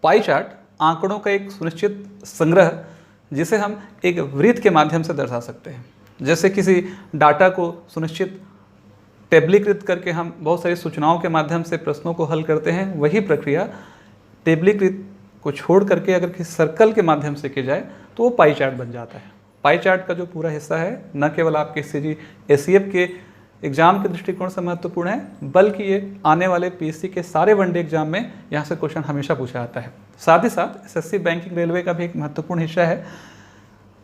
Pie chart आंकड़ों का एक सुनिश्चित संग्रह जिसे हम एक वृत्त के माध्यम से दर्शा सकते हैं। जैसे किसी डाटा को सुनिश्चित टेबलीकृत करके हम बहुत सारी सूचनाओं के माध्यम से प्रश्नों को हल करते हैं, वही प्रक्रिया टेबलीकृत को छोड़ करके अगर किसी सर्कल के माध्यम से की जाए तो वो पाई चार्ट बन जाता है। पाई चार्ट का जो पूरा हिस्सा है न केवल आपके सीजी एसीएफ के एग्जाम के दृष्टिकोण से महत्वपूर्ण है, बल्कि ये आने वाले पीएससी के सारे वनडे एग्जाम में यहाँ से क्वेश्चन हमेशा पूछा जाता है। साथ ही साथ एसएससी बैंकिंग रेलवे का भी एक महत्वपूर्ण हिस्सा है।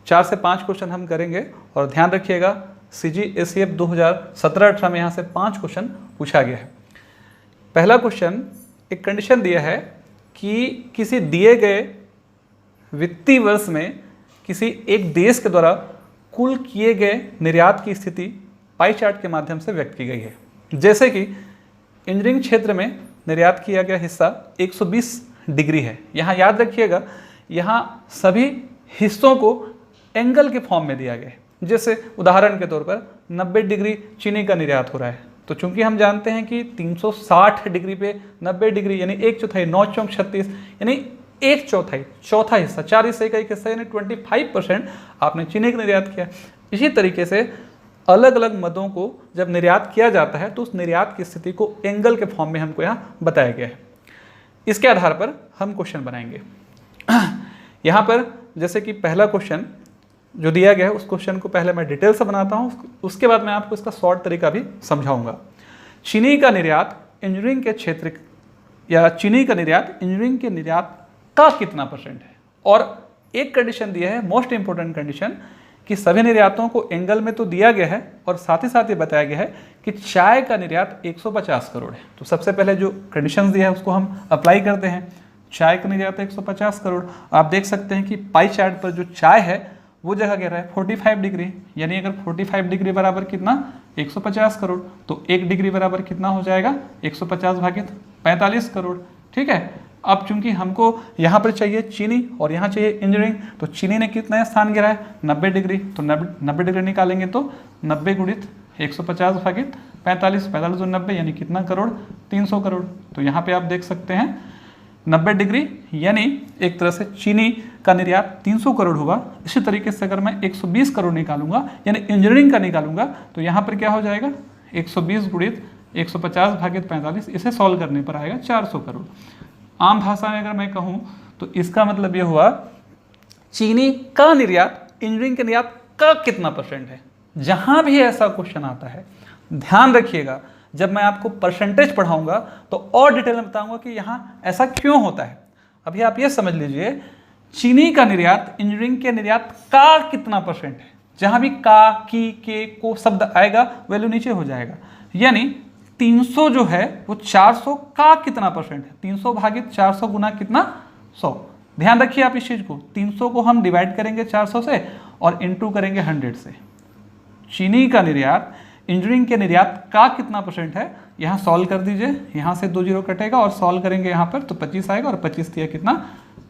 4 से 5 क्वेश्चन हम करेंगे और ध्यान रखिएगा सीजी एसीएफ 2017-18 में यहाँ से 5 क्वेश्चन पूछा गया है। पहला क्वेश्चन एक कंडीशन दिया है कि किसी दिए गए वित्तीय वर्ष में किसी एक देश के द्वारा कुल किए गए निर्यात की स्थिति पाई चार्ट के माध्यम से व्यक्त की गई है। जैसे कि इंजीनियरिंग क्षेत्र में निर्यात किया गया हिस्सा 120 डिग्री है। यहाँ याद रखिएगा, यहाँ सभी हिस्सों को एंगल के फॉर्म में दिया गया है। जैसे उदाहरण के तौर पर 90 डिग्री चीनी का निर्यात हो रहा है, तो चूंकि हम जानते हैं कि 360 डिग्री पे 90 डिग्री यानी 1/4, 9 चौक 36 यानी 1/4, चौथा हिस्सा, 4 हिस्से का एक हिस्सा यानी 25% आपने चीनी का निर्यात किया। इसी तरीके से अलग अलग मदों को जब निर्यात किया जाता है तो उस निर्यात की स्थिति को एंगल के फॉर्म में हमको यहाँ बताया गया है। इसके आधार पर हम क्वेश्चन बनाएंगे। यहाँ पर जैसे कि पहला क्वेश्चन जो दिया गया है उस क्वेश्चन को पहले मैं डिटेल से बनाता हूँ, उसके बाद मैं आपको इसका शॉर्ट तरीका भी समझाऊंगा। चीनी का निर्यात इंजीनियरिंग के क्षेत्र या चीनी का निर्यात इंजीनियरिंग के निर्यात का कितना परसेंट है, और एक कंडीशन दिया है, मोस्ट इंपोर्टेंट कंडीशन, कि सभी निर्यातों को एंगल में तो दिया गया है और साथ ही साथ ये बताया गया है कि चाय का निर्यात 150 करोड़ है। तो सबसे पहले जो कंडीशंस दिया है उसको हम अप्लाई करते हैं। चाय का निर्यात 150 करोड़। आप देख सकते हैं कि पाई चार्ट पर जो चाय है वो जगह कह रहा है 45 डिग्री, यानी अगर 45 डिग्री बराबर कितना 150 करोड़, तो 1 डिग्री बराबर कितना हो जाएगा 150 भागित 45 करोड़। ठीक है। अब चूंकि हमको यहाँ पर चाहिए चीनी और यहाँ चाहिए इंजीनियरिंग, तो चीनी ने कितना स्थान गिरा है 90 डिग्री, तो 90 डिग्री निकालेंगे तो 90 गुणित 150 भागित 45, 45 जो 90 यानी कितना करोड़ 300 करोड़। तो यहाँ पे आप देख सकते हैं 90 डिग्री यानी एक तरह से चीनी का निर्यात 300 करोड़ हुआ। इसी तरीके से अगर मैं 120 करोड़ निकालूंगा यानी इंजीनियरिंग का निकालूंगा तो यहाँ पर क्या हो जाएगा 120 गुणित 150 भागित 45, इसे सॉल्व करने पर आएगा 400 करोड़। आम भाषा में अगर मैं कहूँ तो इसका मतलब ये हुआ चीनी का निर्यात इंजीनियरिंग के निर्यात का कितना परसेंट है। जहाँ भी ऐसा क्वेश्चन आता है ध्यान रखिएगा, जब मैं आपको परसेंटेज पढ़ाऊंगा तो और डिटेल में बताऊंगा कि यहाँ ऐसा क्यों होता है। अभी आप ये समझ लीजिए चीनी का निर्यात इंजीनियरिंग के निर्यात का कितना परसेंट है। जहाँ भी का, की, के, को शब्द आएगा वैल्यू नीचे हो जाएगा, यानी 300 जो है वो 400 का कितना परसेंट है। 300 भागित 400 गुना कितना 100। ध्यान रखिए आप इस चीज को, 300 को हम डिवाइड करेंगे 400 से और इनटू करेंगे 100 से। चीनी का निर्यात इंजीनियरिंग के निर्यात का कितना परसेंट है, यहाँ सॉल्व कर दीजिए, यहाँ से 2 जीरो कटेगा और सॉल्व करेंगे यहाँ पर तो 25 आएगा और 25 दिया कितना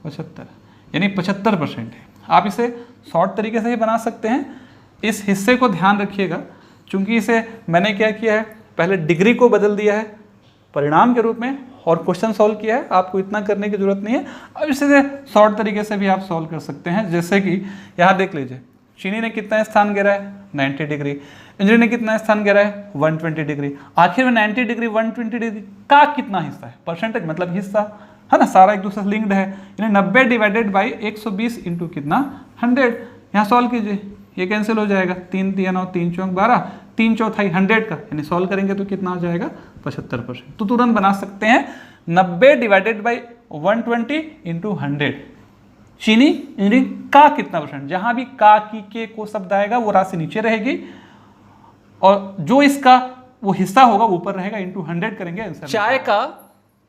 75, यानी 75% है। आप इसे शॉर्ट तरीके से ही बना सकते हैं। इस हिस्से को ध्यान रखिएगा, चूंकि इसे मैंने क्या किया है पहले डिग्री को बदल दिया है परिणाम के रूप में और क्वेश्चन सॉल्व किया है। आपको इतना करने की जरूरत नहीं है। अब इसे शॉर्ट तरीके से भी आप सॉल्व कर सकते हैं। जैसे कि यहाँ देख लीजिए चीनी ने कितना स्थान गिरा है 90 डिग्री, इंजीनियर ने कितना स्थान गिरा है 120 डिग्री। आखिर में 90 डिग्री 120 डिग्री का कितना हिस्सा है, परसेंटेज मतलब हिस्सा है ना, सारा एक दूसरे से लिंक्ड है, यानी 90 डिवाइडेड बाई 120 इंटू कितना 100। यहाँ सॉल्व कीजिए, ये कैंसिल हो जाएगा, 3 3 9 3 चौक 12, 3 चौथाई 100 का, यानी सॉल्व करेंगे तो कितना हो जाएगा 75%। तो तुरंत बना सकते हैं 90 डिवाइडेड बाई 120 इंटू 100 चीनी इंजीनियरिंग का कितना परसेंट। जहां भी का, की, के को शब्द आएगा वो राशि नीचे रहेगी और जो इसका वो हिस्सा होगा ऊपर रहेगा, इंटू 100 करेंगे आंसर। चाय का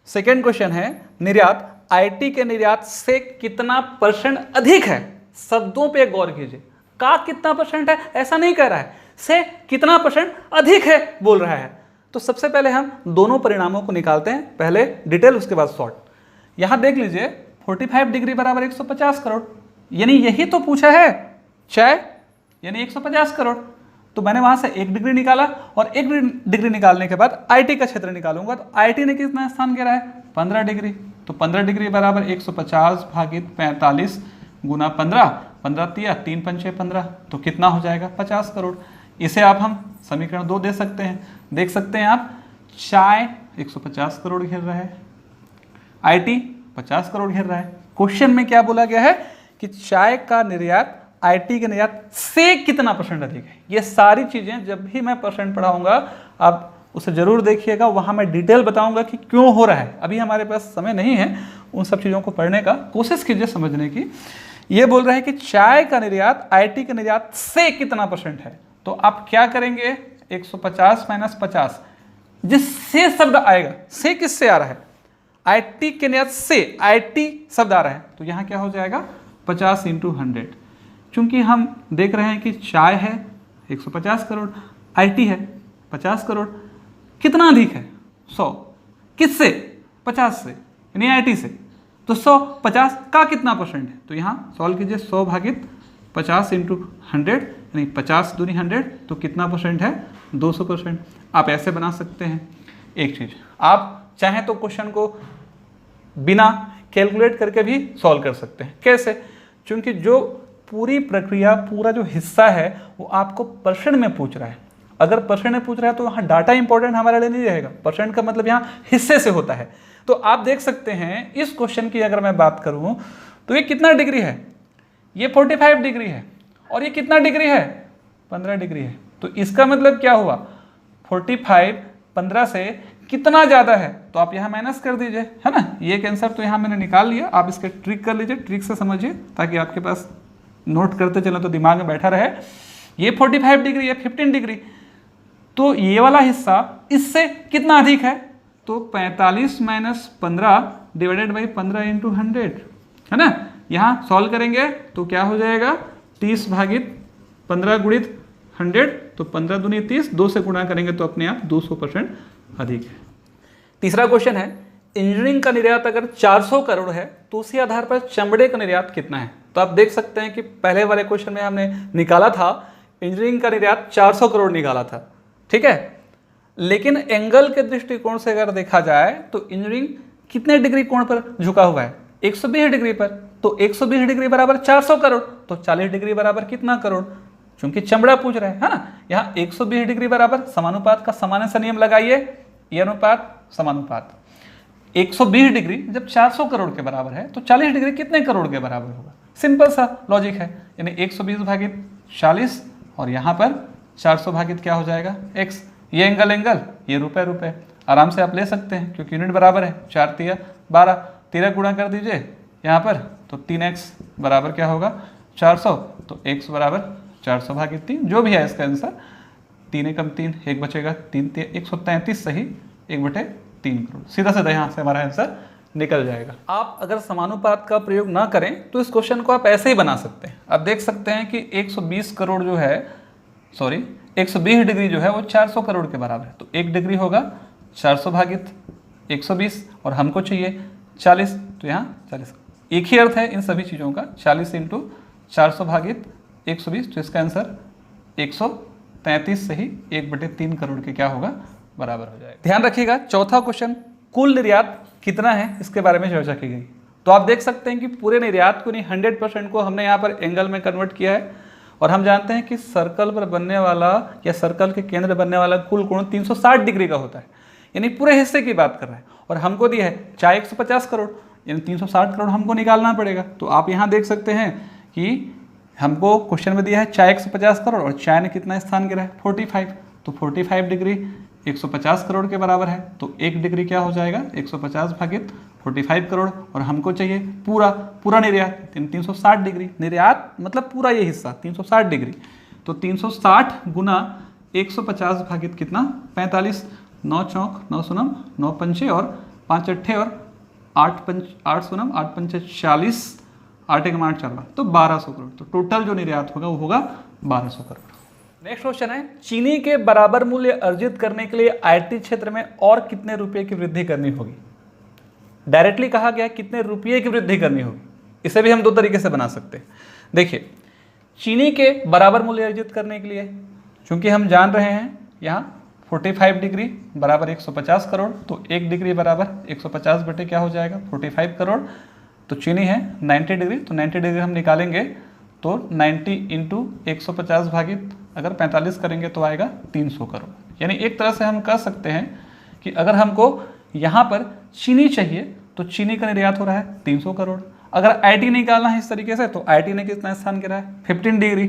सेकेंड क्वेश्चन है निर्यात आईटी के निर्यात से कितना परसेंट अधिक है। शब्दों पे गौर कीजिए, का कितना परसेंट है ऐसा नहीं कह रहा है, से कितना परसेंट अधिक है बोल रहा है। तो सबसे पहले हम दोनों परिणामों को निकालते हैं, पहले डिटेल उसके बाद शॉर्ट। यहां देख लीजिए 45 डिग्री बराबर 150 करोड़, यानी यही तो पूछा है चाय, यानी 150 करोड़। तो मैंने वहां से 1 डिग्री निकाला और 1 डिग्री निकालने के बाद आईटी का क्षेत्र निकालूंगा, तो आईटी ने कितना स्थान घेरा है 15 डिग्री, तो 15 डिग्री बराबर 150 भागित 45 गुना 15, 15 तिया 3 पंचे 15, तो कितना हो जाएगा 50 करोड़। इसे आप हम समीकरण 2 दे सकते हैं। देख सकते हैं आप, चाय 150 करोड़ घेर रहा है, आईटी 50 करोड़ घेर रहा है। क्वेश्चन में क्या बोला गया है कि चाय का निर्यात आईटी के निर्यात से कितना परसेंट अधिक है। ये सारी चीजें जब भी मैं परसेंट पढ़ाऊंगा आप उसे जरूर देखिएगा, वहां मैं डिटेल बताऊंगा कि क्यों हो रहा है। अभी हमारे पास समय नहीं है उन सब चीज़ों को पढ़ने का, कोशिश कीजिए समझने की। ये बोल रहे हैं कि चाय का निर्यात आईटी के निर्यात से कितना परसेंट है, तो आप क्या करेंगे 150 माइनस 50, जिससे शब्द आएगा, से किससे आ रहा है, आईटी के निर्यात से आईटी शब्द आ रहा है, तो यहाँ क्या हो जाएगा 50 इंटू 100। चूंकि हम देख रहे हैं कि चाय है 150 करोड़, आईटी है 50 करोड़, कितना अधिक है 100, किससे 50 से यानी आईटी से, तो 100 50 का कितना परसेंट है, तो यहाँ सॉल्व कीजिए 100 भागित 50 इंटू 100 यानी 50 दूनी 100, तो कितना परसेंट है 200%। आप ऐसे बना सकते हैं। एक चीज़ आप चाहें तो क्वेश्चन को बिना कैलकुलेट करके भी सॉल्व कर सकते हैं। कैसे, क्योंकि जो पूरी प्रक्रिया पूरा जो हिस्सा है वो आपको परसेंट में पूछ रहा है। अगर परसेंट में पूछ रहा है तो यहाँ डाटा इंपॉर्टेंट हमारे लिए नहीं रहेगा, परसेंट का मतलब यहाँ हिस्से से होता है। तो आप देख सकते हैं इस क्वेश्चन की अगर मैं बात करूँ तो ये कितना डिग्री है, ये 45 डिग्री है, और ये कितना डिग्री है 15 डिग्री है। तो इसका मतलब क्या हुआ 45 15 से कितना ज़्यादा है, तो आप यहाँ माइनस कर दीजिए, है ना। ये एक आंसर तो यहाँ मैंने निकाल लिया, आप इसके ट्रिक कर लीजिए, ट्रिक से समझिए ताकि आपके पास नोट करते चले तो दिमाग में बैठा रहे। ये 45 डिग्री है 15 डिग्री, तो ये वाला हिस्सा इससे कितना अधिक है, तो 45 माइनस 15 डिवाइडेड बाई 15 इंटू 100, है ना। यहाँ सॉल्व करेंगे तो क्या हो जाएगा 30 भागित 15 गुणित 100, तो 15 दूनी 30, 2 से गुणा करेंगे तो अपने आप 200% अधिक है। तीसरा क्वेश्चन है, इंजीनियरिंग का निर्यात अगर 400 करोड़ है तो उसी आधार पर चमड़े का निर्यात कितना है। तो आप देख सकते हैं कि पहले वाले क्वेश्चन में हमने निकाला था इंजीनियरिंग का निर्यात 400 करोड़ निकाला था, ठीक है। लेकिन एंगल के दृष्टिकोण से अगर देखा जाए तो इंजीनियरिंग कितने डिग्री कोण पर झुका हुआ है, 120 डिग्री पर, तो 120 डिग्री बराबर 400 करोड़, तो 40 डिग्री बराबर कितना करोड़, क्योंकि चमड़ा पूछ रहे हैं, है ना। यहाँ 120 डिग्री बराबर समानुपात का सामान्य सा नियम लगाइए, ये अनुपात समानुपात, 120 डिग्री जब 400 करोड़ के बराबर है तो 40 डिग्री कितने करोड़ के बराबर होगा। सिंपल सा लॉजिक है, यानी 120 भागित 40 और यहाँ पर 400 भागित क्या हो जाएगा x, ये एंगल एंगल, ये रुपए रुपए, आराम से आप ले सकते हैं क्योंकि यूनिट बराबर है, 4 तिया 12, 13 गुणा कर दीजिए यहाँ पर, तो 3x बराबर क्या होगा 400, तो x बराबर 400 भागित 3, जो भी है इसका आंसर, 3 एकम 3, 1 बचेगा, 3 तिया 133 सही, 1/3 करोड़। सीधा सीधा यहाँ से हमारा आंसर निकल जाएगा। आप अगर समानुपात का प्रयोग ना करें तो इस क्वेश्चन को आप ऐसे ही बना सकते हैं। आप देख सकते हैं कि 120 करोड़ जो है, सॉरी 120 डिग्री जो है वो 400 करोड़ के बराबर है, तो 1 डिग्री होगा 400 भागित 120 और हमको चाहिए 40, तो यहाँ 40, एक ही अर्थ है इन सभी चीज़ों का, 40 इंटू 400 भागित 120, तो इसका आंसर 133 सही 1/3 करोड़ के क्या होगा बराबर हो जाएगा। ध्यान रखिएगा, चौथा क्वेश्चन कुल निर्यात कितना है इसके बारे में चर्चा की गई। तो आप देख सकते हैं कि पूरे निर्यात को नहीं 100% को हमने यहाँ पर एंगल में कन्वर्ट किया है, और हम जानते हैं कि सर्कल पर बनने वाला या सर्कल के केंद्र बनने वाला कुल कोण 360 डिग्री का होता है, यानी पूरे हिस्से की बात कर रहे हैं। और हमको दिया है चाहे 150 करोड़, यानी 360 करोड़ हमको निकालना पड़ेगा। तो आप यहाँ देख सकते हैं कि हमको क्वेश्चन में दिया है चाहे 150 करोड़ और चाय ने कितना स्थान गिरा है 45, तो 45 डिग्री 150 करोड़ के बराबर है, तो 1 डिग्री क्या हो जाएगा 150 भागित 45 करोड़, और हमको चाहिए पूरा निर्यात 360 डिग्री, निर्यात मतलब पूरा ये हिस्सा 360 डिग्री, तो 360 गुना 150 भागित कितना 45, 9 चौक 9 सुनम 9 पंचे और 5 अट्ठे और 8 सुनम 8 पंचे 40, 8 एक 8 4, तो 1200 करोड़। तो टोटल जो निर्यात होगा वो होगा 1200 करोड़। नेक्स्ट क्वेश्चन है, चीनी के बराबर मूल्य अर्जित करने के लिए आईटी क्षेत्र में और कितने रुपए की वृद्धि करनी होगी। डायरेक्टली कहा गया कितने रुपये की वृद्धि करनी होगी, इसे भी हम 2 तरीके से बना सकते हैं। देखिए, चीनी के बराबर मूल्य अर्जित करने के लिए, चूंकि हम जान रहे हैं यहाँ 45 डिग्री बराबर 150 करोड़, तो 1 डिग्री बराबर 150 बटे क्या हो जाएगा 45 करोड़। तो चीनी है 90 डिग्री, तो 90 डिग्री हम निकालेंगे तो 90 इंटू 150 भागित अगर 45 करेंगे तो आएगा 300 करोड़। यानी एक तरह से हम कह सकते हैं कि अगर हमको यहाँ पर चीनी चाहिए तो चीनी का निर्यात हो रहा है 300 करोड़। अगर आईटी निकालना है इस तरीके से तो आईटी ने कितना स्थान गिरा है 15 डिग्री,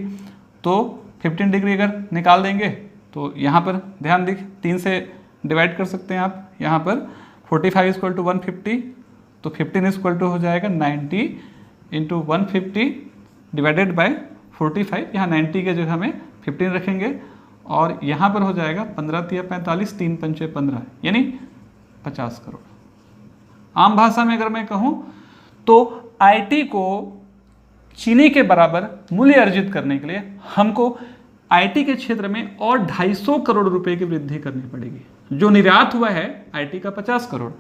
तो 15 डिग्री अगर निकाल देंगे तो यहाँ पर ध्यान दिख 3 से डिवाइड कर सकते हैं आप। यहाँ पर 45 इक्वल टू 150, तो 15 इक्वल टू हो जाएगा 90 इंटू 150 डिवाइडेड बाय 45। यहाँ 90 के जगह में 15 रखेंगे और यहाँ पर हो जाएगा 15 तिया 45, 3 पंचे 15, यानी 50 करोड़। आम भाषा में अगर मैं कहूँ तो आईटी को चीनी के बराबर मूल्य अर्जित करने के लिए हमको आईटी के क्षेत्र में और 250 करोड़ रुपए की वृद्धि करनी पड़ेगी। जो निर्यात हुआ है आईटी का 50 करोड़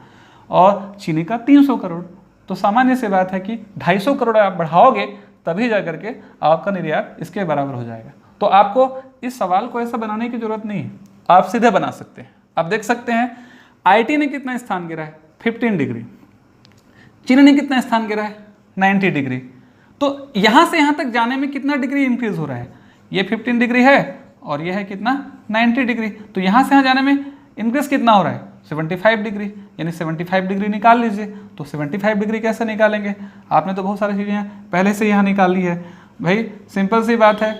और चीनी का 300 करोड़, तो सामान्य सी बात है कि 250 करोड़ आप बढ़ाओगे तभी जाकर के आपका निर्यात इसके बराबर हो जाएगा। तो आपको इस सवाल को ऐसा बनाने की जरूरत नहीं है, आप सीधे बना सकते हैं। आप देख सकते हैं आईटी ने कितना स्थान गिरा है 15 डिग्री, चीनी ने कितना स्थान गिरा है 90 डिग्री। तो यहाँ से यहाँ तक जाने में कितना डिग्री इंक्रीज हो रहा है, ये 15 डिग्री है और ये है कितना 90 डिग्री। तो यहाँ से यहाँ जाने में इंक्रीज कितना हो रहा है 75 डिग्री, यानी 75 डिग्री निकाल लीजिए। तो 75 डिग्री कैसे निकालेंगे, आपने तो बहुत सारी चीज़ें पहले से यहाँ निकाल ली है भाई। सिंपल सी बात है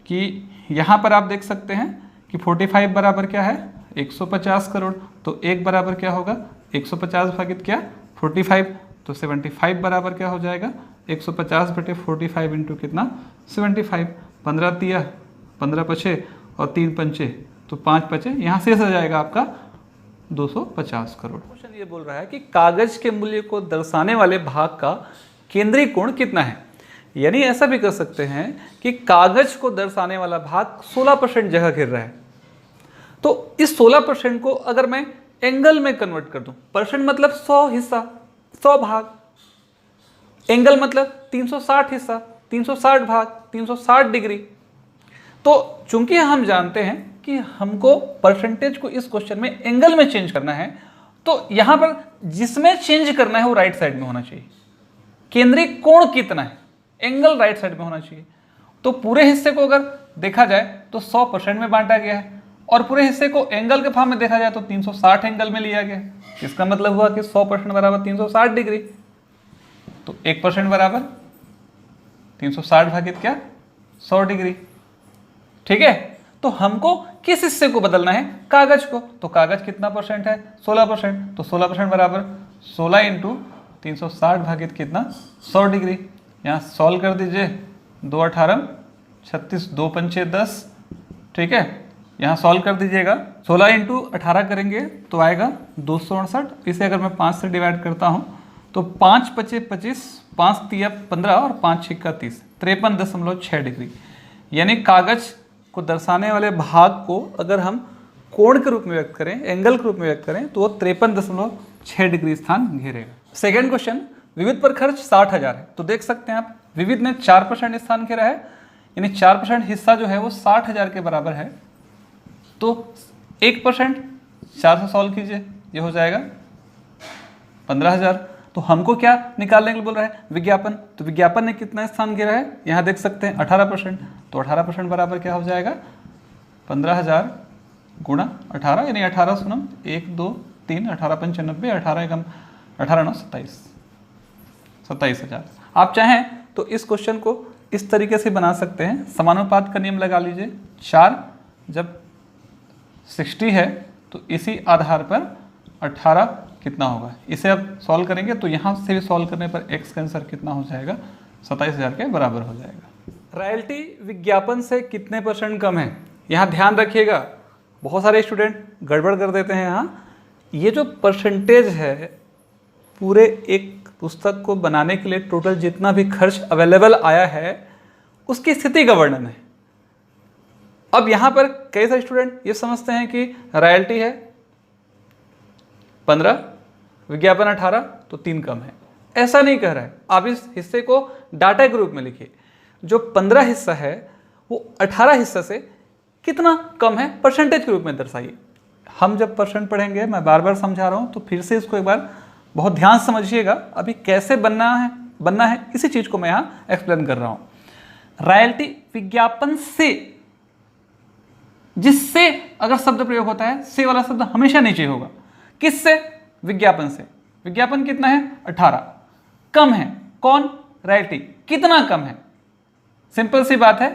कि यहाँ पर आप देख सकते हैं कि 45 बराबर क्या है 150 करोड़, तो 1 बराबर क्या होगा 150 भागित क्या 45, तो 75 बराबर क्या हो जाएगा 150 बटे 45 इंटू कितना 75, 15 तिया 15 पछे और 3 पंचे, तो 5 पचे, यहाँ शेष आ जाएगा आपका 250 करोड़। क्वेश्चन ये बोल रहा है कि कागज के मूल्य को दर्शाने वाले भाग का केंद्रीय कोण कितना है। यानी ऐसा भी कर सकते हैं कि कागज को दर्शाने वाला भाग 16% जगह घेर रहा है, तो इस 16% को अगर मैं एंगल में कन्वर्ट कर दूं, परसेंट मतलब 100 हिस्सा 100 भाग, एंगल मतलब 360 हिस्सा 360 भाग 360 डिग्री। तो चूंकि हम जानते हैं कि हमको परसेंटेज को इस क्वेश्चन में एंगल में चेंज करना है, तो यहां पर जिसमें चेंज करना है वो राइट साइड में होना चाहिए। केंद्रीय कोण कितना है, एंगल राइट साइड में होना चाहिए। तो पूरे हिस्से को अगर देखा जाए तो 100% में बांटा गया है और पूरे हिस्से को एंगल के फॉर्म में देखा जाए तो 360 एंगल में लिया गया है। इसका मतलब हुआ कि 100% बराबर 360 डिग्री, तो 1% बराबर 360 भागित क्या 100 डिग्री। ठीक है, तो हमको किस हिस्से को बदलना है, कागज को। तो कागज कितना परसेंट है 16%, तो 16% बराबर 16 इंटू 360 भागित कितना 100 डिग्री। यहाँ सॉल्व कर दीजिए, 2 18 36, 2 पंचे 10, ठीक है। यहाँ सॉल्व कर दीजिएगा, 16 इंटू 18 करेंगे तो आएगा 268। इसे अगर मैं 5 से डिवाइड करता हूँ तो 5 पचे 25, 5 तिया 15 और 5 छिक्का 30, 53.6 डिग्री। यानी कागज को दर्शाने वाले भाग को अगर हम कोण के रूप में व्यक्त करें, एंगल के रूप में व्यक्त करें, तो वो 53.6 डिग्री स्थान घेरेगा। सेकेंड क्वेश्चन, विविध पर खर्च 60,000 है। तो देख सकते हैं आप विविध ने 4% स्थान घेरा है, यानी 4% हिस्सा जो है वो 60,000 के बराबर है। तो 1% 4 से सॉल्व कीजिए, ये हो जाएगा 15,000। तो हमको क्या निकालने के लिए बोल रहा है, विज्ञापन। तो विज्ञापन ने कितना स्थान घेरा है, यहाँ देख सकते हैं 18%। तो 18% बराबर क्या हो जाएगा 15,000 गुणा 18, यानी 18 सुनम 1 2 3, 18 95, 18 एकम 18 9 27, 27,000। आप चाहें तो इस क्वेश्चन को इस तरीके से बना सकते हैं, समानुपात का नियम लगा लीजिए। 4 जब 60 है तो इसी आधार पर 18 कितना होगा, इसे अब सॉल्व करेंगे तो यहाँ से भी सॉल्व करने पर x का आंसर कितना हो जाएगा 27,000 के बराबर हो जाएगा। रॉयल्टी विज्ञापन से कितने % कम है, यहाँ ध्यान रखिएगा। बहुत सारे स्टूडेंट गड़बड़ कर देते हैं। यहाँ ये जो परसेंटेज है पूरे एक पुस्तक को बनाने के लिए टोटल जितना भी खर्च अवेलेबल आया है उसकी स्थिति का वर्णन है। अब यहाँ पर कई सारे स्टूडेंट ये समझते हैं कि रॉयल्टी है 15, विज्ञापन 18, तो 3 कम है। ऐसा नहीं कह रहा है। आप इस हिस्से को डाटा के रूप में लिखिए, जो 15 हिस्सा है वो 18 हिस्सा से कितना कम है परसेंटेज के रूप में दर्शाइए। हम जब परसेंट पढ़ेंगे, मैं बार बार समझा रहा हूँ, तो फिर से इसको एक बार बहुत ध्यान से समझिएगा। अभी कैसे बनना है इसी चीज़ को मैं यहाँ एक्सप्लेन कर रहा हूँ। रॉयल्टी विज्ञापन से, जिससे अगर शब्द प्रयोग होता है, से वाला शब्द हमेशा नीचे होगा। किससे? विज्ञापन से। विज्ञापन कितना है? 18। कम है कौन? रॉयल्टी। कितना कम है? सिंपल सी बात है,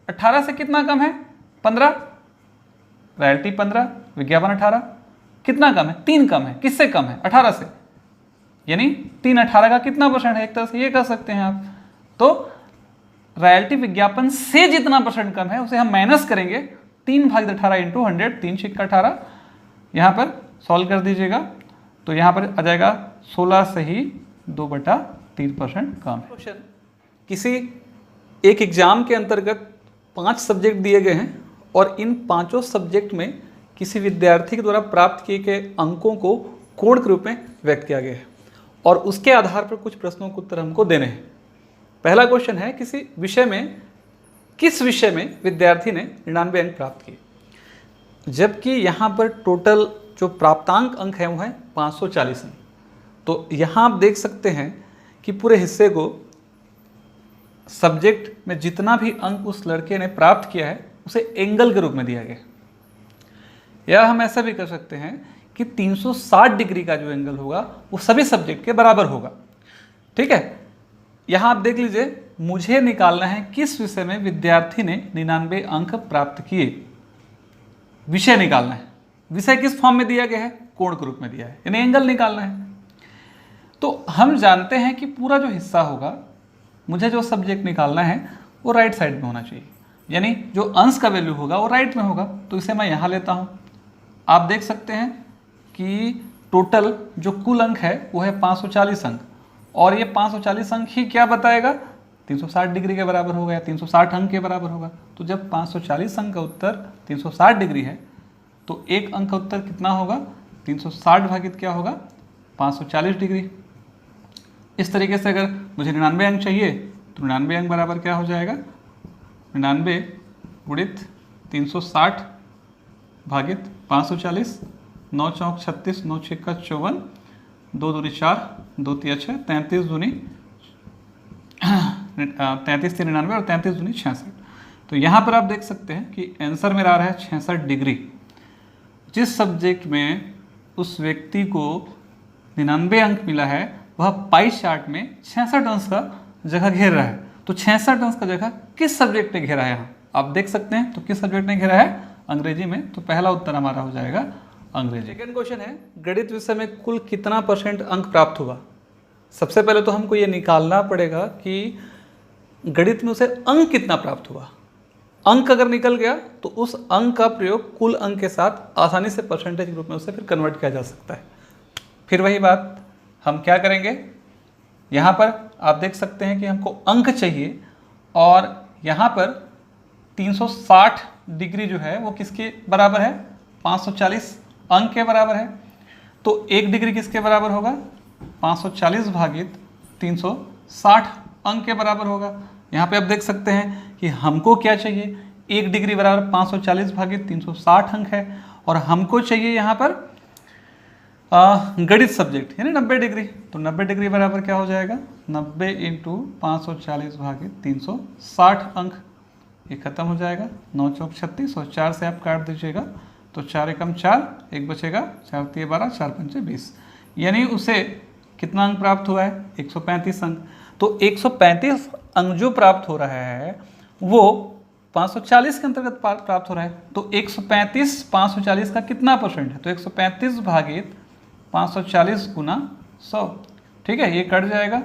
18 से कितना कम है? 15। रॉयल्टी 15, विज्ञापन 18। कितना कम है? 3 कम है। किससे कम है? 18 से। यानी 3 18 का कितना परसेंट है? एक तरह से ये कह सकते हैं आप। तो रॉयल्टी विज्ञापन से जितना परसेंट कम है उसे हम माइनस करेंगे 3/18 इंटू 100, 3 छिक्का 18। यहाँ पर सॉल्व कर दीजिएगा तो यहाँ पर आ जाएगा 16 से ही 2/3% कम है। क्वेश्चन, किसी एक एग्जाम के अंतर्गत 5 सब्जेक्ट दिए गए हैं और इन 5 सब्जेक्ट में किसी विद्यार्थी के द्वारा प्राप्त किए गए अंकों को कोण के रूप में व्यक्त किया गया है और उसके आधार पर कुछ प्रश्नों के उत्तर हमको देने हैं। पहला क्वेश्चन है, किस विषय में विद्यार्थी ने 99 अंक प्राप्त किए, जबकि यहाँ पर टोटल जो प्राप्तांक अंक है वो है 540 अंक। तो यहाँ आप देख सकते हैं कि पूरे हिस्से को सब्जेक्ट में जितना भी अंक उस लड़के ने प्राप्त किया है उसे एंगल के रूप में दिया गया। या हम ऐसा भी कर सकते हैं कि 360 डिग्री का जो एंगल होगा वो सभी सब्जेक्ट के बराबर होगा। ठीक है, यहाँ आप देख लीजिए, मुझे निकालना है किस विषय में विद्यार्थी ने 99 अंक प्राप्त किए। विषय निकालना है। विषय किस फॉर्म में दिया गया है? कोण के रूप में दिया है, यानी एंगल निकालना है। तो हम जानते हैं कि पूरा जो हिस्सा होगा, मुझे जो सब्जेक्ट निकालना है वो राइट साइड में होना चाहिए, यानी जो अंश का वैल्यू होगा वो राइट में होगा। तो इसे मैं यहाँ लेता हूँ। आप देख सकते हैं कि टोटल जो कुल अंक है वो है 540 अंक और ये 540 अंक ही क्या बताएगा? 360 डिग्री के बराबर होगा या 360 अंक के बराबर होगा। तो जब 540 अंक का उत्तर 360 डिग्री है तो एक अंक का उत्तर कितना होगा? 360 भागित क्या होगा? 540 डिग्री। इस तरीके से अगर मुझे 99 अंक चाहिए तो 99 अंक बराबर क्या हो जाएगा? 99 गुणित 360 भागित 540, 9 चौक 36, 9 छिक्का 54, 2 दूनी 4, 2 तिया 6, 33 दूनी 33 3 99 और 33 दूनी 66। तो यहाँ पर आप देख सकते हैं कि आंसर मेरा आ रहा है 66 डिग्री। जिस सब्जेक्ट में उस व्यक्ति को 99 अंक मिला है वह पाई चार्ट में 66 अंश का जगह घेर रहा है। तो 66 अंश का जगह किस सब्जेक्ट ने घेरा है? यहाँ आप देख सकते हैं। तो किस सब्जेक्ट ने घेरा है? अंग्रेजी में। तो पहला उत्तर हमारा हो जाएगा अंग्रेजी। सेकंड क्वेश्चन है, गणित विषय में कुल कितना % अंक प्राप्त हुआ? सबसे पहले तो हमको ये निकालना पड़ेगा कि गणित में उसे अंक कितना प्राप्त हुआ। अंक अगर निकल गया तो उस अंक का प्रयोग कुल अंक के साथ आसानी से परसेंटेज के रूप में उसे फिर कन्वर्ट किया जा सकता है। फिर वही बात हम क्या करेंगे, यहाँ पर आप देख सकते हैं कि हमको अंक चाहिए और यहाँ पर 360 डिग्री जो है वो किसके बराबर है? 540 अंक के बराबर है। तो 1 डिग्री किसके बराबर होगा? 540 भागित 360 अंक के बराबर होगा। यहाँ पे आप देख सकते हैं कि हमको क्या चाहिए? 1 डिग्री बराबर 540 भागित 360 अंक है और हमको चाहिए यहाँ पर गणित सब्जेक्ट यानी 90 डिग्री। तो 90 डिग्री बराबर क्या हो जाएगा? 90 इंटू 540 भागित 360 अंक। ये खत्म हो जाएगा। 9 चौक 36 और 4 से आप काट दीजिएगा तो 4 एकम 4, 1 बचेगा, 4 तिये 12, 4 पंचे 20। यानी उसे कितना अंक प्राप्त हुआ है? 135 अंक। तो 135 अंक जो प्राप्त हो रहा है वो 540 के अंतर्गत प्राप्त हो रहा है। तो 135 540 का कितना परसेंट है? तो 135 भागित 540 गुना 100। ठीक है, ये कट जाएगा।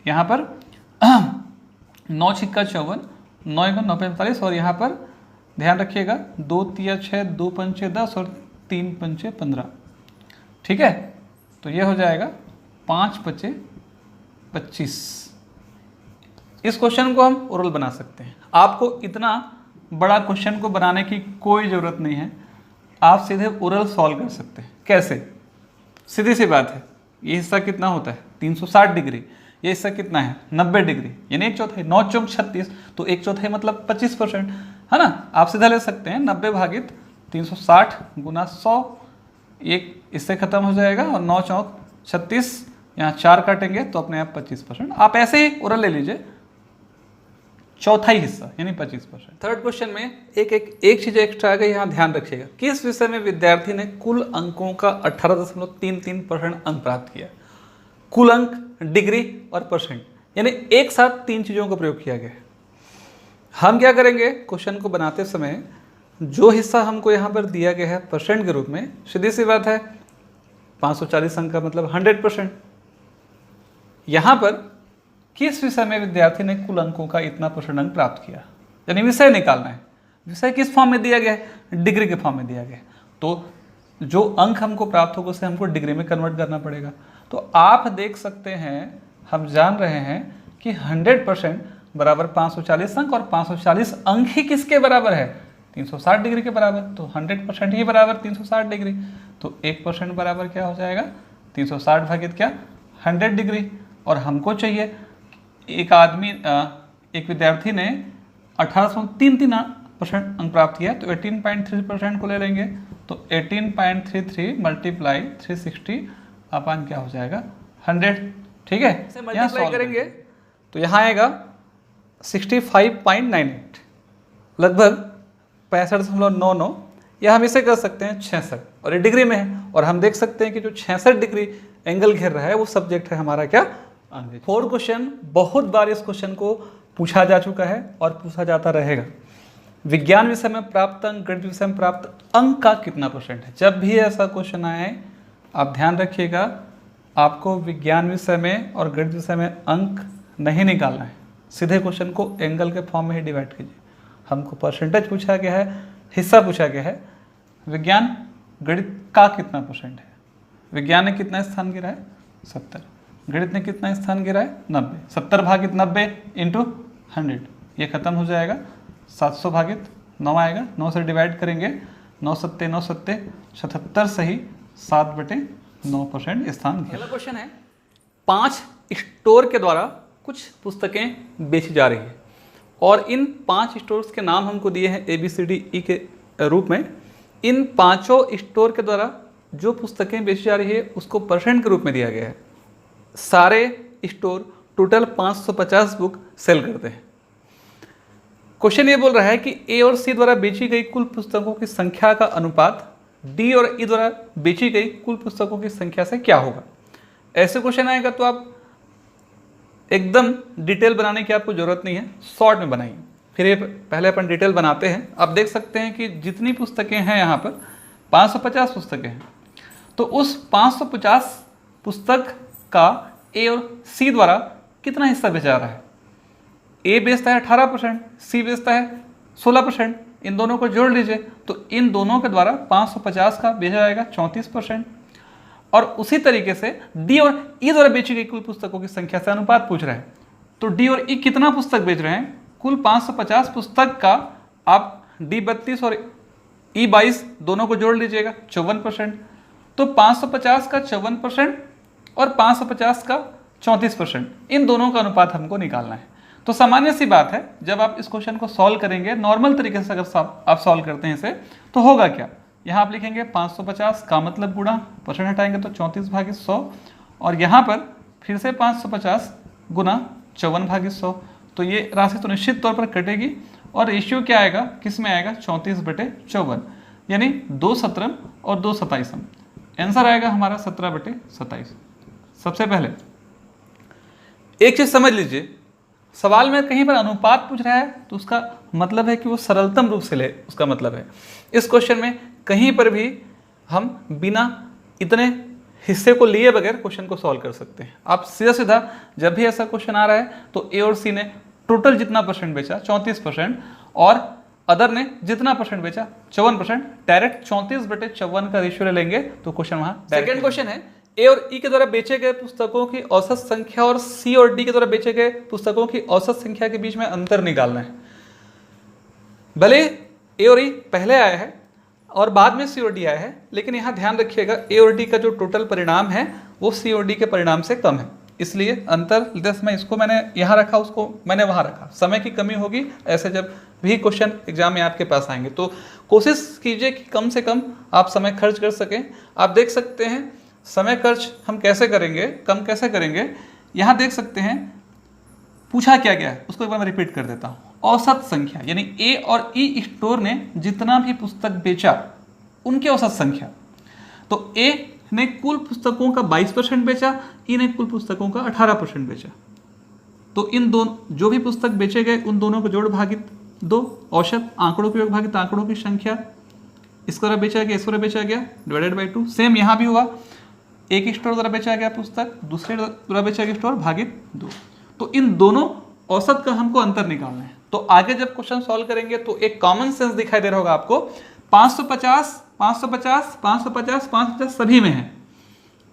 यहाँ पर 9 छिक्का 54, 9 एकम 9 45 और यहाँ पर ध्यान रखिएगा 2 तिया 6, 2 पंचे 10 और 3 पंचे 15। ठीक है, तो ये हो जाएगा 5 पचे 25। इस क्वेश्चन को हम ओरल बना सकते हैं। आपको इतना बड़ा क्वेश्चन को बनाने की कोई ज़रूरत नहीं है, आप सीधे ओरल सॉल्व कर सकते हैं। कैसे? सीधी सी बात है। ये हिस्सा कितना होता है? 360 डिग्री। ये हिस्सा कितना है? 90 डिग्री, यानी 1/4। 9 चौक 36, तो 1/4 मतलब 25%, है ना। आप सीधा ले सकते हैं 90 भागित 360 गुना 100, एक इससे खत्म हो जाएगा और 9 चौक 36, यहाँ 4 काटेंगे तो अपने आप 25%। आप ऐसे ही ओरल ले लीजिए, चौथा ही हिस्सा यानी 25%। थर्ड क्वेश्चन में एक चीज एक्स्ट्रा आ गई, यहाँ ध्यान रखिएगा। किस विषय में विद्यार्थी ने कुल अंकों का 18.33% अंक प्राप्त किया? कुल अंक, डिग्री और परसेंट, यानी एक साथ तीन चीजों का प्रयोग किया गया है। हम क्या करेंगे, क्वेश्चन को बनाते समय जो हिस्सा हमको यहाँ पर दिया गया है परसेंट के रूप में, सीधी सी बात है 540 अंक का मतलब 100%। यहाँ पर किस विषय में विद्यार्थी ने कुल अंकों का इतना परसेंट अंक प्राप्त किया, यानी विषय निकालना है। विषय किस फॉर्म में दिया गया है? डिग्री के फॉर्म में दिया गया है। तो जो अंक हमको प्राप्त होगा उसे हमको डिग्री में कन्वर्ट करना पड़ेगा। तो आप देख सकते हैं, हम जान रहे हैं कि 100% बराबर 540 अंक, और 540 अंक ही किसके बराबर है? 360 डिग्री के बराबर। तो 100% ही बराबर 360 डिग्री। तो 1% बराबर क्या हो जाएगा? 360 भागित क्या? 100 डिग्री। और हमको चाहिए एक विद्यार्थी ने 18.33% अंक प्राप्त किया, तो 18.3% को ले लेंगे। तो 18.33 मल्टीप्लाई 360 अपान क्या हो जाएगा? 100। ठीक है, यहाँ सॉल्व करेंगे तो यहाँ आएगा 65.98, लगभग 65.99, या हम इसे कर सकते हैं 66, और ये डिग्री में है। और हम देख सकते हैं कि जो 66 डिग्री एंगल घेर रहा है वो सब्जेक्ट है हमारा क्या? अंग्रेजी। फोर्थ क्वेश्चन, बहुत बार इस क्वेश्चन को पूछा जा चुका है और पूछा जाता रहेगा। विज्ञान विषय में प्राप्त अंक, गणित विषय में प्राप्त अंक का कितना परसेंट है? जब भी ऐसा क्वेश्चन आए आप ध्यान रखिएगा, आपको विज्ञान विषय में और गणित विषय में अंक नहीं निकालना है, सीधे क्वेश्चन को एंगल के फॉर्म में ही डिवाइड कीजिए। हमको परसेंटेज पूछा गया है, हिस्सा पूछा गया है। विज्ञान गणित का कितना परसेंट है? विज्ञान ने कितना स्थान गिरा है? 70। गणित ने कितना स्थान गिरा है? 90। 70 भागित 90 इंटू 100, ये खत्म हो जाएगा। 700 भागित 9 आएगा, 9 से डिवाइड करेंगे, 9 सत्ते 9 सत्ते 77 सही 7/9% स्थान घेरा। अगला क्वेश्चन है, 5 स्टोर के द्वारा कुछ पुस्तकें बेची जा रही है और इन 5 स्टोर्स के नाम हमको दिए हैं ABCDE के रूप में। इन पांचों स्टोर के द्वारा जो पुस्तकें बेची जा रही है उसको परसेंट के रूप में दिया गया है। सारे स्टोर टोटल 550 बुक सेल करते हैं। क्वेश्चन ये बोल रहा है कि A और C द्वारा बेची गई कुल पुस्तकों की संख्या का अनुपात D और E द्वारा बेची गई कुल पुस्तकों की संख्या से क्या होगा। ऐसे क्वेश्चन आएगा तो आप एकदम डिटेल बनाने की आपको जरूरत नहीं है, शॉर्ट में बनाइए। फिर ये पहले अपन डिटेल बनाते हैं। आप देख सकते हैं कि जितनी पुस्तकें हैं यहाँ पर 550 पुस्तकें हैं, तो उस 550 पुस्तक का A और C द्वारा कितना हिस्सा बेचा जा रहा है। A बेचता है 18%, C बेचता है 16%। इन दोनों को जोड़ लीजिए तो इन दोनों के द्वारा 550 का बेचा जाएगा 34%। और उसी तरीके से D और E द्वारा बेची गई कुल पुस्तकों की संख्या से अनुपात पूछ रहे हैं। तो D और E कितना पुस्तक बेच रहे हैं? कुल 550 पुस्तक का आप D 32 और E 22 दोनों को जोड़ लीजिएगा 54%। तो 550 का 54% और 550 का 34%, इन दोनों का अनुपात हमको निकालना है। तो सामान्य सी बात है, जब आप इस क्वेश्चन को सॉल्व करेंगे नॉर्मल तरीके से अगर आप सॉल्व करते हैं इसे, तो होगा क्या, यहाँ आप लिखेंगे 550 का मतलब गुणा, परसेंट हटाएंगे तो 34 भागित 100, और यहाँ पर फिर से 550 गुना 54 भागित 100। तो ये राशि तो निश्चित तौर पर कटेगी और रेशियो क्या आएगा, किस में आएगा? 34/54, यानी 2 17 और 2 27। आंसर आएगा हमारा 17/27। सबसे पहले एक चीज समझ लीजिए, सवाल में कहीं पर अनुपात पूछ रहा है तो उसका मतलब है कि वो सरलतम रूप से ले, उसका मतलब है इस क्वेश्चन में कहीं पर भी हम बिना इतने हिस्से को लिए बगैर क्वेश्चन को सॉल्व कर सकते हैं। आप सीधा सीधा जब भी ऐसा क्वेश्चन आ रहा है तो A और C ने टोटल जितना परसेंट बेचा 34%, और अदर ने जितना परसेंट बेचा 54%, डायरेक्ट 34/54 का रेशियो ले लेंगे तो क्वेश्चन वहां। सेकंड क्वेश्चन है, A और E के द्वारा बेचे गए पुस्तकों की औसत संख्या और C और D के द्वारा बेचे गए पुस्तकों की औसत संख्या के बीच में अंतर निकालना है। भले A और E पहले आया है और बाद में C और D आया है, लेकिन यहाँ ध्यान रखिएगा A और D का जो टोटल परिणाम है वो C और D के परिणाम से कम है, इसलिए अंतर, जैसे मैं इसको मैंने यहाँ रखा उसको मैंने वहाँ रखा, समय की कमी होगी ऐसे जब भी क्वेश्चन एग्जाम में आपके पास आएंगे। तो कोशिश कीजिए कि कम से कम आप समय खर्च कर सकें। आप देख सकते हैं समय खर्च हम कैसे करेंगे, कम कैसे करेंगे। यहाँ देख सकते हैं पूछा क्या गया है, उसको एक बार मैं रिपीट कर देता हूँ। औसत संख्या यानी ए और ई स्टोर ने जितना भी पुस्तक बेचा उनकी औसत संख्या। तो ए ने कुल पुस्तकों का 22% बेचा, ई ने कुल पुस्तकों का 18% बेचा। तो इन दोनों जो भी पुस्तक बेचे गए उन दोनों को जोड़ भागित 2, औसत आंकड़ों के योग भागित आंकड़ों की संख्या, इस तरह बेचा गया, इस तरह बेचा गया, डिवाइडेड बाई 2। सेम यहाँ भी हुआ, एक स्टोर द्वारा बेचा गया पुस्तक, दूसरे द्वारा बेचा गया स्टोर भागित 2। तो इन दोनों औसत का हमको अंतर निकालना है। तो आगे जब क्वेश्चन सॉल्व करेंगे तो एक कॉमन सेंस दिखाई दे रहा होगा आपको। 550 550 550 550 सभी में है,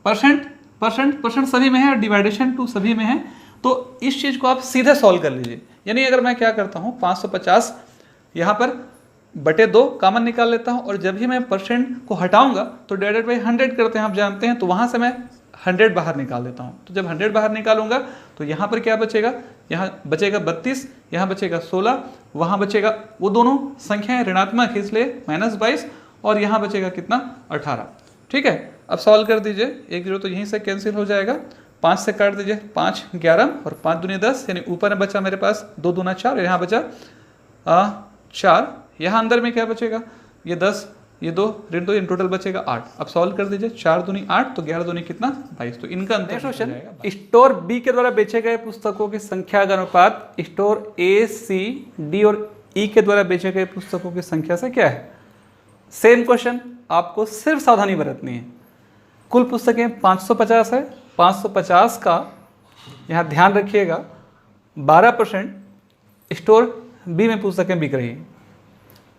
परसेंट सभी में है, और डिवाइडेशन 2 सभी में है। तो इस चीज को आप सीधे सॉल्व कर लीजिए। यानी अगर मैं क्या करता हूँ 550 यहाँ पर बटे 2 कॉमन निकाल लेता हूँ, और जब भी मैं परसेंट को हटाऊंगा तो डिवाइडेड बाई 100 करते हैं, आप जानते हैं। तो वहां से मैं 100 बाहर निकाल देता हूँ। तो जब 100 बाहर निकालूंगा तो यहाँ पर क्या बचेगा, यहाँ बचेगा 32, यहाँ बचेगा 16, वहाँ बचेगा, वो दोनों संख्याएं ऋणात्मक है इसलिए -22, और यहाँ बचेगा कितना 18। ठीक है, अब सॉल्व कर दीजिए। 1 0 तो यहीं से कैंसिल हो जाएगा, 5 से काट दीजिए, 5 11 और 5 दूनी 10, यानी ऊपर में बचा मेरे पास 2 दूना 4, यहाँ बचा 4। यहाँ अंदर में क्या बचेगा, ये 10, ये 2 ऋण 2, इन टोटल बचेगा 8। अब सॉल्व कर दीजिए, 4 दूनी 8, तो 11 दूनी कितना 22। तो इनका अंतर क्वेश्चन, स्टोर बी के द्वारा बेचे गए पुस्तकों की संख्या का अनुपात स्टोर ए, सी, डी और ई के द्वारा बेचे गए पुस्तकों की संख्या से क्या है। सेम क्वेश्चन, आपको सिर्फ सावधानी बरतनी है। कुल पुस्तकें 550 है, 550 का यहाँ ध्यान रखिएगा 12% स्टोर बी में पुस्तकें बिक रही हैं।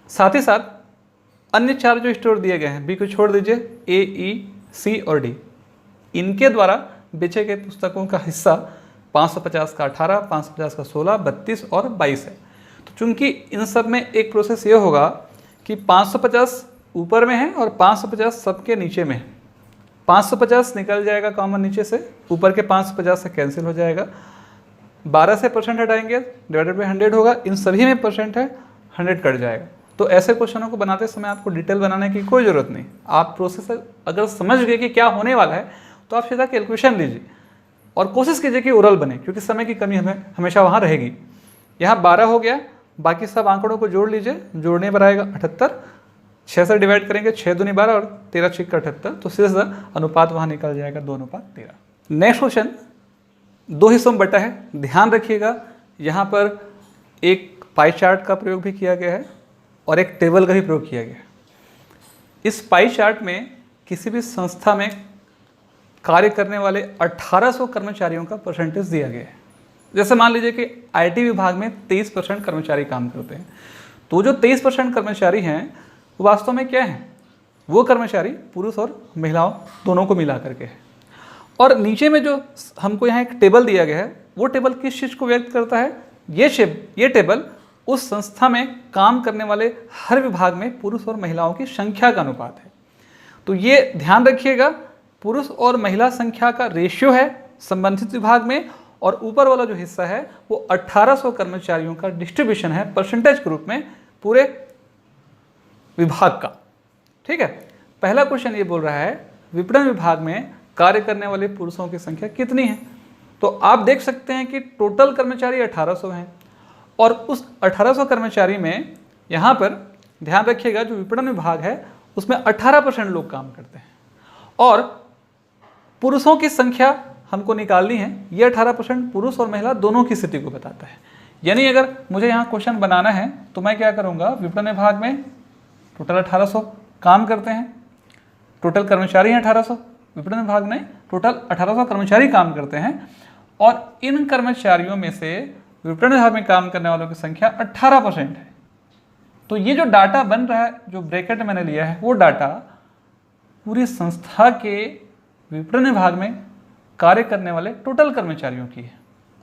साथ ही साथ अन्य 4 जो स्टोर दिए गए हैं, बी को छोड़ दीजिए, ए, ई, सी और डी, इनके द्वारा बेचे गए पुस्तकों का हिस्सा 550 का 18, 550 का 16, 32 और 22 है। तो चूंकि इन सब में एक प्रोसेस ये होगा कि 550 ऊपर में है और 550 सबके नीचे में है। 550 निकल जाएगा कॉमन नीचे से, ऊपर के 550 से कैंसिल हो जाएगा, 12 से परसेंट हटाएंगे, डिवाइडेड बाई 100 होगा, इन सभी में परसेंट है, 100 कट जाएगा। तो ऐसे क्वेश्चनों को बनाते समय आपको डिटेल बनाने की कोई ज़रूरत नहीं। आप प्रोसेस अगर समझ गए कि क्या होने वाला है तो आप सीधा कैलकुलेशन लीजिए और कोशिश कीजिए कि ओरल बने, क्योंकि समय की कमी हमें हमेशा वहाँ रहेगी। यहाँ 12 हो गया, बाकी सब आंकड़ों को जोड़ लीजिए, जोड़ने पर आएगा 78, 6 से डिवाइड करेंगे, 6 दूनी 12 और 13 6 का 78, तो सीधा अनुपात वहाँ निकल जाएगा 2:13। नेक्स्ट क्वेश्चन 2 हिस्सों में बटा है, ध्यान रखिएगा। यहाँ पर एक पाई चार्ट का प्रयोग भी किया गया है और एक टेबल का भी प्रयोग किया गया है। इस पाई चार्ट में किसी भी संस्था में कार्य करने वाले 1800 कर्मचारियों का परसेंटेज दिया गया है। जैसे मान लीजिए कि आईटी विभाग में 23% कर्मचारी काम करते हैं, तो जो 23% कर्मचारी हैं वो वास्तव में क्या हैं, वो कर्मचारी पुरुष और महिलाओं दोनों को मिला करके है। और नीचे में जो हमको यहाँ एक टेबल दिया गया है, वो टेबल किस चीज़ को व्यक्त करता है, ये टेबल उस संस्था में काम करने वाले हर विभाग में पुरुष और महिलाओं की संख्या का अनुपात है। तो ये ध्यान रखिएगा, पुरुष और महिला संख्या का रेशियो है संबंधित विभाग में, और ऊपर वाला जो हिस्सा है वो 1800 कर्मचारियों का डिस्ट्रीब्यूशन है परसेंटेज के रूप में पूरे विभाग का। ठीक है, पहला क्वेश्चन ये बोल रहा है विपणन विभाग में कार्य करने वाले पुरुषों की संख्या कितनी है। तो आप देख सकते हैं कि टोटल कर्मचारी 1800 हैं, और उस 1800 कर्मचारी में यहाँ पर ध्यान रखिएगा जो विपणन विभाग है उसमें 18% लोग काम करते हैं, और पुरुषों की संख्या हमको निकालनी है। ये 18% पुरुष और महिला दोनों की स्थिति को बताता है। यानी अगर मुझे यहाँ क्वेश्चन बनाना है तो मैं क्या करूँगा, विपणन विभाग में टोटल 1800 काम करते हैं, टोटल कर्मचारी हैं 1800, विपणन विभाग में टोटल 1800 कर्मचारी काम करते हैं, और इन कर्मचारियों में से विपणन विभाग में काम करने वालों की संख्या 18% है। तो ये जो डाटा बन रहा है, जो ब्रैकेट मैंने लिया है, वो डाटा पूरी संस्था के विपणन विभाग में कार्य करने वाले टोटल कर्मचारियों की है।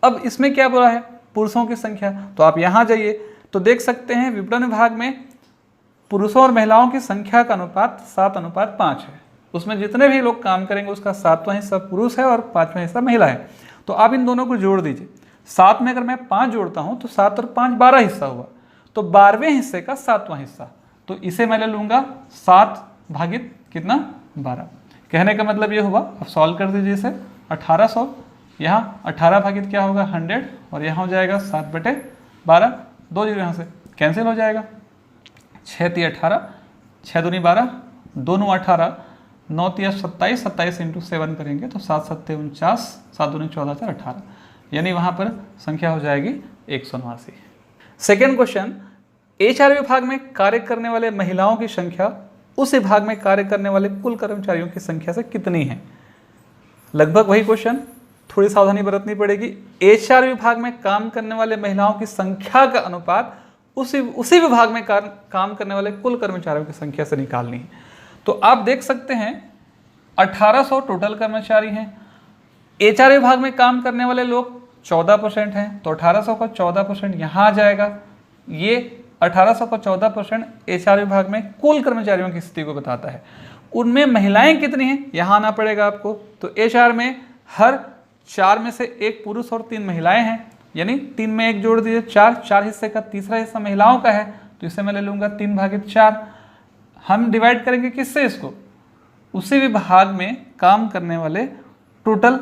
अब इसमें क्या बोला है, पुरुषों की संख्या, तो आप यहाँ जाइए तो देख सकते हैं विपणन विभाग में पुरुषों और महिलाओं की संख्या का अनुपात 7:5 है। उसमें जितने भी लोग काम करेंगे उसका 7वां हिस्सा पुरुष है और 5वां हिस्सा महिला है। तो आप इन दोनों को जोड़ दीजिए, 7 में अगर मैं 5 जोड़ता हूँ तो 7 और 5 12 हिस्सा हुआ। तो 12वें हिस्से का 7वां हिस्सा, तो इसे मैं ले लूँगा 7 भागित कितना 12। कहने का मतलब ये हुआ, अब सॉल्व कर दीजिए इसे, 1800, यहाँ 18 भागित क्या होगा 100, और यहाँ हो जाएगा 7/12, 2 जीरो यहाँ से कैंसिल हो जाएगा, 6 × 18, 6 दूनी 12, 2 × 18, 9 × 27, 27 × 7 करेंगे तो 7 × 7 = 49, 7 दूनी 14, 4 18, यानी वहाँ पर संख्या हो जाएगी 189। सेकेंड क्वेश्चन, HR विभाग में कार्य करने वाले महिलाओं की संख्या उस विभाग में कार्य करने वाले कुल कर्मचारियों की संख्या से कितनी है। लगभग वही क्वेश्चन, थोड़ी सावधानी बरतनी पड़ेगी। HR विभाग में काम करने वाले महिलाओं की संख्या का अनुपात उसी विभाग में काम करने वाले कुल कर्मचारियों की संख्या से निकालनी है। तो आप देख सकते हैं 1800 टोटल कर्मचारी हैं, HR विभाग में काम करने वाले लोग 14% हैं, तो 1800 का 14% यहाँ आ जाएगा। ये 1800 का 14% HR विभाग में कुल कर्मचारियों की स्थिति को बताता है। उनमें महिलाएं कितनी हैं यहाँ आना पड़ेगा आपको। तो HR में हर 4 में से 1 पुरुष और 3 महिलाएं हैं, यानी 3 में 1 जोड़ दीजिए 4, 4 हिस्से का तीसरा हिस्सा महिलाओं का है, तो इसे मैं ले लूँगा 3/4। हम डिवाइड करेंगे किससे इसको, उसी विभाग में काम करने वाले टोटल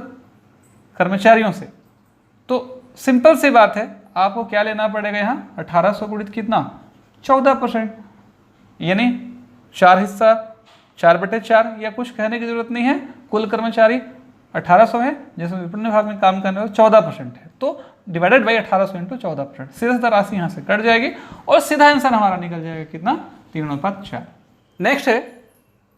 कर्मचारियों से। तो सिंपल सी बात है, आपको क्या लेना पड़ेगा यहाँ 1800 गुणित कितना 14%, यानी 4 हिस्सा 4/4, या कुछ कहने की जरूरत नहीं है, कुल कर्मचारी 1800 है जिसमें विपणन विभाग में काम करने वाले 14% है, तो डिवाइडेड बाई 1800 × 14%, सीधा सीधा राशि यहाँ से कट जाएगी और सीधा आंसर हमारा निकल जाएगा कितना 3:4। नेक्स्ट है,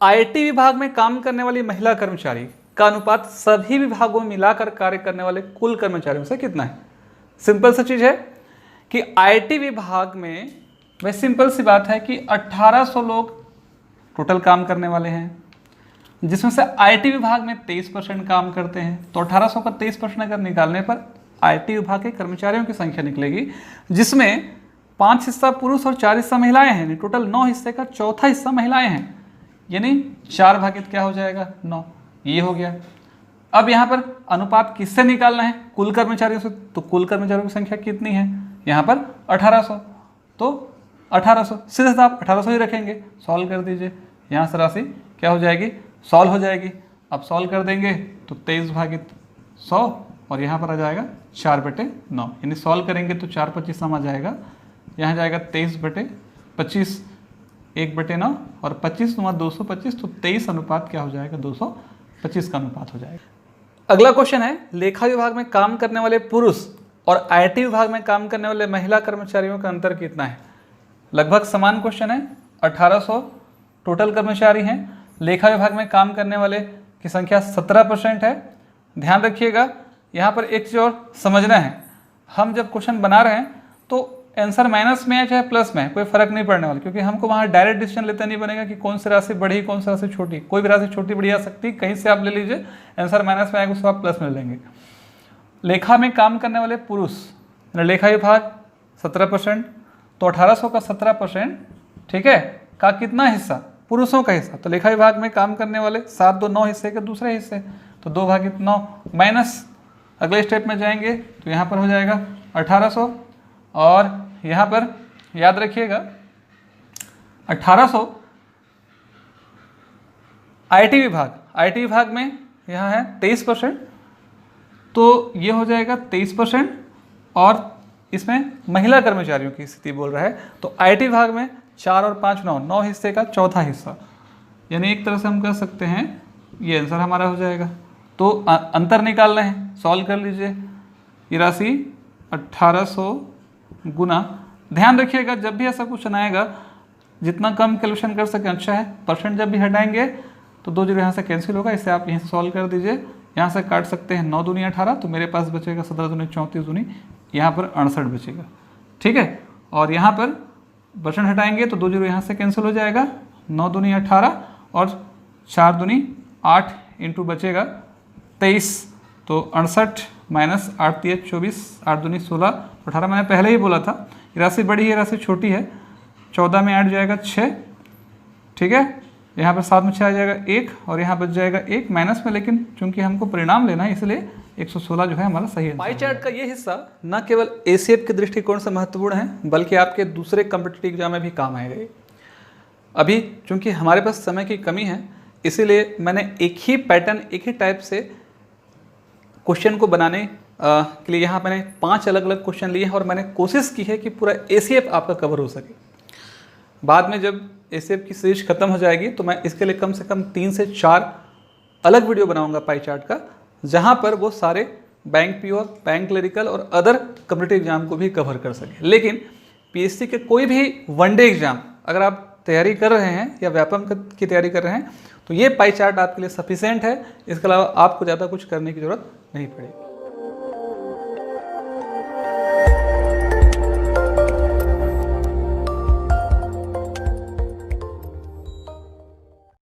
IT विभाग में काम करने वाली महिला कर्मचारी का अनुपात सभी विभागों में मिलाकर कार्य करने वाले कुल कर्मचारियों से कितना है। सिंपल सी चीज़ है कि IT विभाग में वह सिंपल सी बात है कि 1800 लोग टोटल काम करने वाले हैं, जिसमें से IT विभाग में 23% काम करते हैं, तो 1800 का 23% अगर निकालने पर IT विभाग के कर्मचारियों की संख्या निकलेगी, जिसमें 5 हिस्सा पुरुष और 4 हिस्सा महिलाएं हैं, टोटल 9 हिस्से का चौथा हिस्सा महिलाएं हैं, यानी 4 भागित क्या हो जाएगा 9, ये हो गया। अब यहाँ पर अनुपात किससे निकालना है, कुल कर्मचारियों से, तो कुल कर्मचारियों की संख्या कितनी है यहाँ पर 1800, तो 1800 सीधे सीधा आप 1800 ही रखेंगे, सॉल्व कर दीजिए, यहाँ से राशि क्या हो जाएगी सॉल्व हो जाएगी। अब सॉल्व कर देंगे तो 23/100 और यहाँ पर आ जाएगा 4/9, यानी सॉल्व करेंगे तो 4×25 आ जाएगा, यहाँ जाएगा 23/25, 1/9 और 25 × 225, तो 23 अनुपात क्या हो जाएगा 225 का अनुपात हो जाएगा। अगला क्वेश्चन है, लेखा विभाग में काम करने वाले पुरुष और IT विभाग में काम करने वाले महिला कर्मचारियों का अंतर कितना है। लगभग समान क्वेश्चन है, 1800 टोटल कर्मचारी हैं, लेखा विभाग में काम करने वाले की संख्या 17% है। ध्यान रखिएगा, यहाँ पर एक चीज़ और समझना है, हम जब क्वेश्चन बना रहे हैं तो आंसर माइनस में है चाहे प्लस में है, कोई फर्क नहीं पड़ने वाला, क्योंकि हमको वहाँ डायरेक्ट डिसीजन लेते नहीं बनेगा कि कौन सी राशि बढ़ी कौन सी राशि छोटी, कोई भी राशि छोटी बड़ी आ सकती, कहीं से आप ले लीजिए, आंसर माइनस में आएगा उसको आप प्लस में लेंगे। लेखा में काम करने वाले पुरुष, लेखा विभाग 17%, तो 1800 का 17%, ठीक है, का कितना हिस्सा पुरुषों का हिस्सा, तो लेखा विभाग में काम करने वाले 7 2 9 हिस्से के दूसरे हिस्से, तो 2/9 माइनस अगले स्टेप में जाएंगे तो यहाँ पर हो जाएगा 1800, और यहाँ पर याद रखिएगा 1800 IT विभाग में यहाँ है 23%, तो ये हो जाएगा 23%, और इसमें महिला कर्मचारियों की स्थिति बोल रहा है, तो IT विभाग में 4 और 5 9 हिस्से का चौथा हिस्सा, यानी एक तरह से हम कह सकते हैं ये आंसर हमारा हो जाएगा। तो अंतर निकालना है, सॉल्व कर लीजिए, ये राशि 1800 गुना, ध्यान रखिएगा जब भी ऐसा क्वेश्चन आएगा जितना कम कैलकुलेशन कर सकें अच्छा है, परसेंट जब भी हटाएंगे तो 2 जीरो यहाँ से कैंसिल होगा, इसे आप यहीं से सॉल्व कर दीजिए, यहाँ से काट सकते हैं 9 दूनी 18, तो मेरे पास बचेगा 17 दूनी 34 दूनी, यहाँ पर 68 बचेगा, ठीक है, और यहाँ पर परसेंट हटाएंगे तो 2 जीरो यहाँ से कैंसिल हो जाएगा, 9 दूनी 18 और 4 दूनी 8 इंटू बचेगा 23, तो 68 माइनस 8 3 24, 8 दूनी 16, 18 मैंने पहले ही बोला था, ये राशि बड़ी है राशि छोटी है, 14 में 8 जाएगा 6, ठीक है, यहाँ पर 7 में 6 आ जाएगा 1, और यहाँ बच जाएगा 1 माइनस में, लेकिन चूंकि हमको परिणाम लेना है इसलिए 116 जो है हमारा सही है। पाई चार्ट का ये हिस्सा न केवल एसीएफ के दृष्टिकोण से महत्वपूर्ण है बल्कि आपके दूसरे कॉम्पिटिटिव एग्जाम में भी काम आएगा। अभी चूंकि हमारे पास समय की कमी है इसीलिए मैंने एक ही पैटर्न एक ही टाइप से क्वेश्चन को बनाने के लिए यहाँ मैंने 5 अलग अलग क्वेश्चन लिए हैं और मैंने कोशिश की है कि पूरा एसीएफ आपका कवर हो सके। बाद में जब एसीएफ की सीरीज खत्म हो जाएगी तो मैं इसके लिए कम से कम 3 से 4 अलग वीडियो बनाऊंगा पाई चार्ट का, जहाँ पर वो सारे बैंक पीओ, बैंक क्लरिकल और अदर कॉम्पिटिटिव एग्जाम को भी कवर कर सके। लेकिन पीएससी के कोई भी वनडे एग्जाम अगर आप तैयारी कर रहे हैं या व्यापम की तैयारी कर रहे हैं तो ये पाई चार्ट आपके लिए सफिशिएंट है। इसके अलावा आपको ज़्यादा कुछ करने की ज़रूरत नहीं पड़ेगी।